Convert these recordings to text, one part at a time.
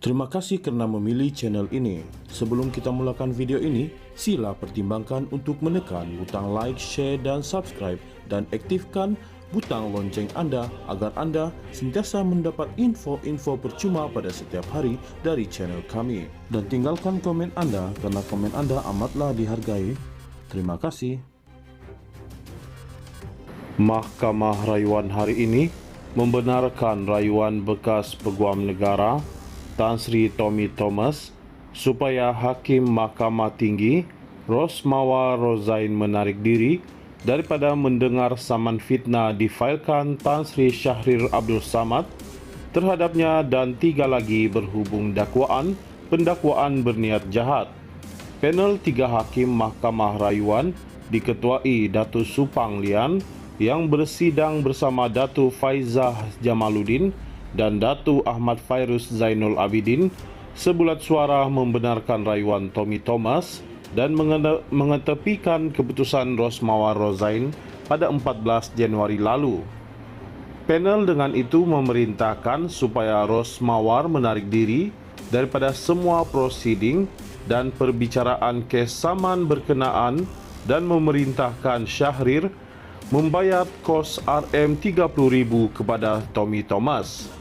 Terima kasih kerana memilih channel ini. Sebelum kita mulakan video ini, sila pertimbangkan untuk menekan butang like, share dan subscribe dan aktifkan butang lonceng anda agar anda sentiasa mendapat info-info percuma pada setiap hari dari channel kami. Dan tinggalkan komen anda kerana komen anda amatlah dihargai. Terima kasih. Mahkamah Rayuan hari ini membenarkan rayuan bekas Peguam Negara Tan Sri Tommy Thomas supaya Hakim Mahkamah Tinggi Rosmawar Rozain menarik diri daripada mendengar saman fitnah difailkan Tan Sri Shahrir Abdul Samad terhadapnya dan 3 lagi berhubung pendakwaan berniat jahat. Panel 3 Hakim Mahkamah Rayuan diketuai Datuk Supang Lian yang bersidang bersama Datuk Faizah Jamaluddin dan Datuk Ahmad Fairuz Zainul Abidin sebulat suara membenarkan rayuan Tommy Thomas dan mengetepikan keputusan Rosmawar Rozain pada 14 Januari lalu. Panel dengan itu memerintahkan supaya Rosmawar menarik diri daripada semua prosiding dan perbicaraan kes saman berkenaan dan memerintahkan Shahrir membayar kos RM30,000 kepada Tommy Thomas.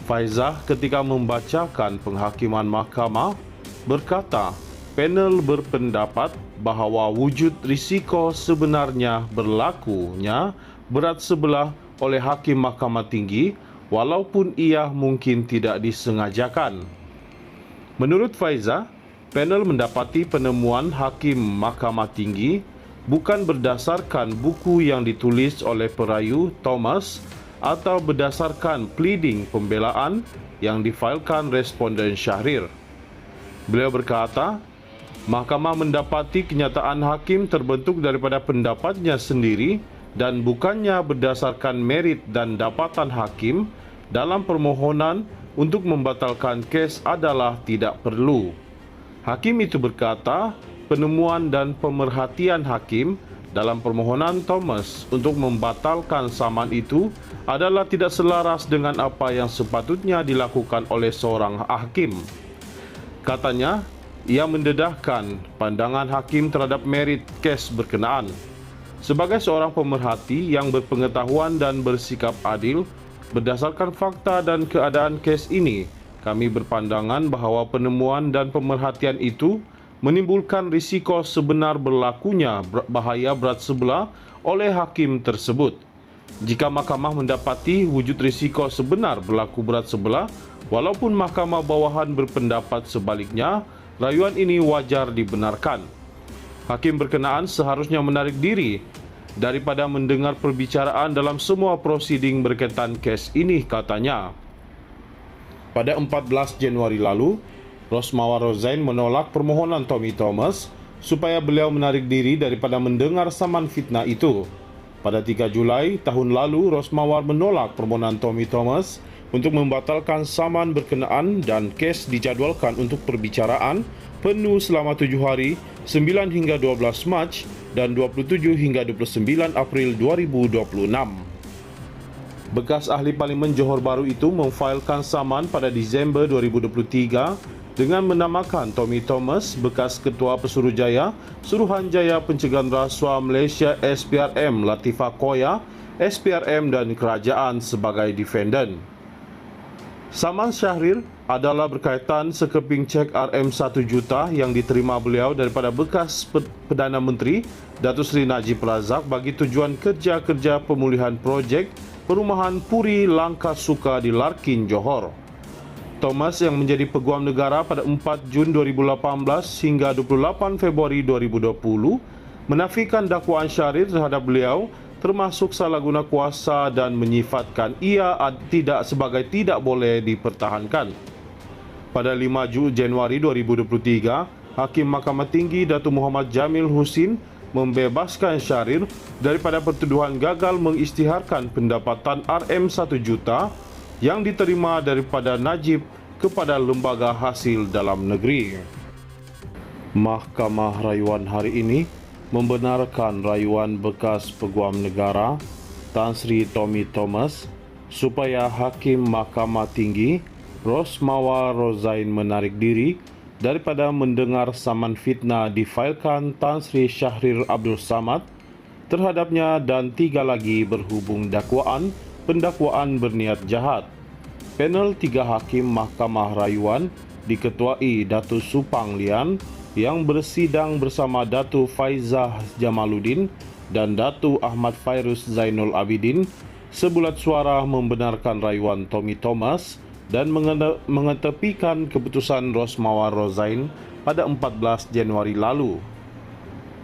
Faizah ketika membacakan penghakiman mahkamah berkata, panel berpendapat bahawa wujud risiko sebenarnya berlakunya berat sebelah oleh Hakim Mahkamah Tinggi walaupun ia mungkin tidak disengajakan. Menurut Faizah, panel mendapati penemuan Hakim Mahkamah Tinggi bukan berdasarkan buku yang ditulis oleh perayu Thomas atau berdasarkan pleading pembelaan yang difailkan responden Shahrir. Beliau berkata, mahkamah mendapati kenyataan hakim terbentuk daripada pendapatnya sendiri dan bukannya berdasarkan merit dan dapatan hakim dalam permohonan untuk membatalkan kes adalah tidak perlu. Hakim itu berkata, penemuan dan pemerhatian hakim dalam permohonan Thomas untuk membatalkan saman itu adalah tidak selaras dengan apa yang sepatutnya dilakukan oleh seorang hakim. Katanya, ia mendedahkan pandangan hakim terhadap merit kes berkenaan. Sebagai seorang pemerhati yang berpengetahuan dan bersikap adil, berdasarkan fakta dan keadaan kes ini, kami berpandangan bahawa penemuan dan pemerhatian itu menimbulkan risiko sebenar berlakunya bahaya berat sebelah oleh hakim tersebut. Jika mahkamah mendapati wujud risiko sebenar berlaku berat sebelah, walaupun mahkamah bawahan berpendapat sebaliknya, rayuan ini wajar dibenarkan. Hakim berkenaan seharusnya menarik diri daripada mendengar perbicaraan dalam semua prosiding berkaitan kes ini, katanya. Pada 14 Januari lalu, Rosmawar Rozain menolak permohonan Tommy Thomas supaya beliau menarik diri daripada mendengar saman fitnah itu. Pada 3 Julai tahun lalu, Rosmawar menolak permohonan Tommy Thomas untuk membatalkan saman berkenaan dan kes dijadualkan untuk perbicaraan penuh selama 7 hari, 9 hingga 12 Mac dan 27 hingga 29 April 2026. Bekas ahli Parlimen Johor Bahru itu memfailkan saman pada Disember 2023 dengan menamakan Tommy Thomas, bekas Ketua Pesuruhjaya Suruhanjaya Pencegahan Rasuah Malaysia SPRM Latifah Koya, SPRM dan Kerajaan sebagai defendant. Saman Shahrir adalah berkaitan sekeping cek RM1 juta yang diterima beliau daripada bekas Perdana Menteri Datuk Seri Najib Razak bagi tujuan kerja-kerja pemulihan projek perumahan Puri Langkah Suka di Larkin, Johor. Thomas yang menjadi Peguam Negara pada 4 Jun 2018 hingga 28 Februari 2020 menafikan dakwaan Shahrir terhadap beliau termasuk salah guna kuasa dan menyifatkan ia tidak boleh dipertahankan. Pada 5 Januari 2023, Hakim Mahkamah Tinggi Datuk Muhammad Jamil Husin membebaskan Shahrir daripada pertuduhan gagal mengisytiharkan pendapatan RM1 juta yang diterima daripada Najib kepada lembaga hasil dalam negeri. Mahkamah Rayuan hari ini membenarkan rayuan bekas Peguam Negara Tan Sri Tommy Thomas supaya Hakim Mahkamah Tinggi Rosmawar Rozain menarik diri daripada mendengar saman fitnah difailkan Tan Sri Syahrir Abdul Samad terhadapnya dan 3 lagi berhubung pendakwaan berniat jahat. Panel 3 hakim Mahkamah Rayuan diketuai Datuk Supang Lian yang bersidang bersama Datuk Faizah Jamaluddin dan Datuk Ahmad Fairuz Zainul Abidin sebulat suara membenarkan rayuan Tommy Thomas dan mengetepikan keputusan Rosmawar Rozain pada 14 Januari lalu.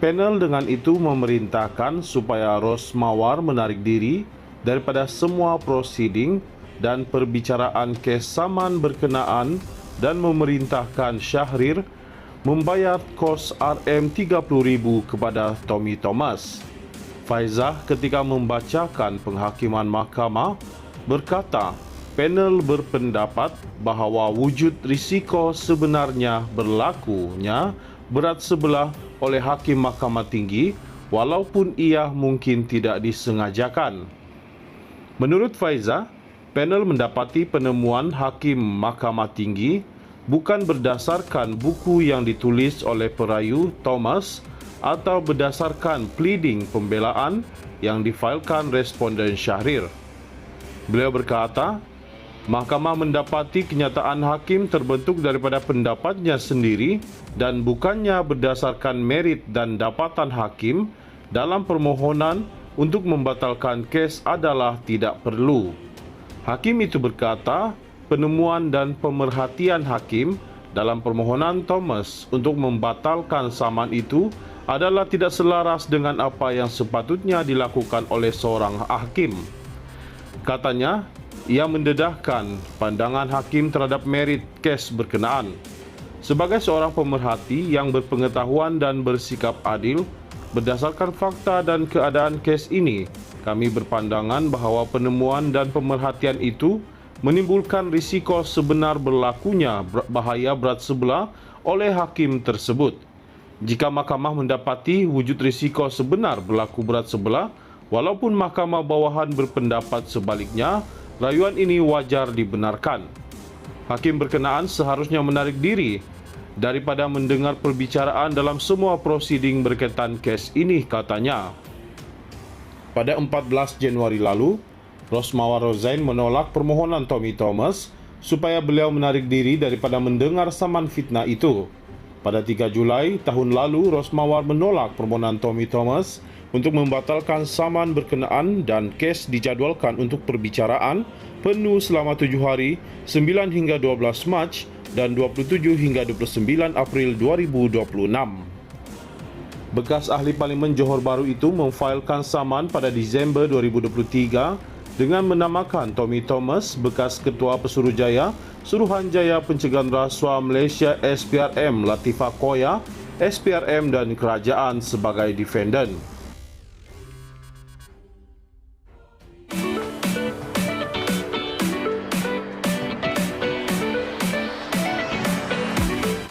Panel dengan itu memerintahkan supaya Rosmawar menarik diri daripada semua prosiding dan perbicaraan kes saman berkenaan dan memerintahkan Syahrir membayar kos RM30,000 kepada Tommy Thomas. Faizah ketika membacakan penghakiman mahkamah berkata, panel berpendapat bahawa wujud risiko sebenarnya berlakunya berat sebelah oleh Hakim Mahkamah Tinggi walaupun ia mungkin tidak disengajakan. Menurut Faizah, panel mendapati penemuan Hakim Mahkamah Tinggi bukan berdasarkan buku yang ditulis oleh perayu Thomas atau berdasarkan pleading pembelaan yang difailkan responden Syahrir. Beliau berkata, Mahkamah mendapati kenyataan hakim terbentuk daripada pendapatnya sendiri dan bukannya berdasarkan merit dan dapatan hakim dalam permohonan untuk membatalkan kes adalah tidak perlu. Hakim itu berkata, penemuan dan pemerhatian hakim dalam permohonan Thomas untuk membatalkan saman itu adalah tidak selaras dengan apa yang sepatutnya dilakukan oleh seorang hakim. Katanya, ia mendedahkan pandangan hakim terhadap merit kes berkenaan. Sebagai seorang pemerhati yang berpengetahuan dan bersikap adil, berdasarkan fakta dan keadaan kes ini, kami berpandangan bahawa penemuan dan pemerhatian itu menimbulkan risiko sebenar berlakunya bahaya berat sebelah oleh hakim tersebut. Jika mahkamah mendapati wujud risiko sebenar berlaku berat sebelah, walaupun mahkamah bawahan berpendapat sebaliknya, rayuan ini wajar dibenarkan. Hakim berkenaan seharusnya menarik diri daripada mendengar perbicaraan dalam semua prosiding berkaitan kes ini, katanya. Pada 14 Januari lalu, Rosmawar Rozain menolak permohonan Tommy Thomas supaya beliau menarik diri daripada mendengar saman fitnah itu. Pada 3 Julai tahun lalu, Rosmawar menolak permohonan Tommy Thomas untuk membatalkan saman berkenaan dan kes dijadualkan untuk perbicaraan penuh selama 7 hari, 9 hingga 12 Mac dan 27 hingga 29 April 2026. Bekas ahli Parlimen Johor Bahru itu memfailkan saman pada Disember 2023 dengan menamakan Tommy Thomas, bekas Ketua Pesuruhjaya Suruhanjaya Pencegahan Rasuah Malaysia SPRM Latifah Koya, SPRM dan Kerajaan sebagai defendant.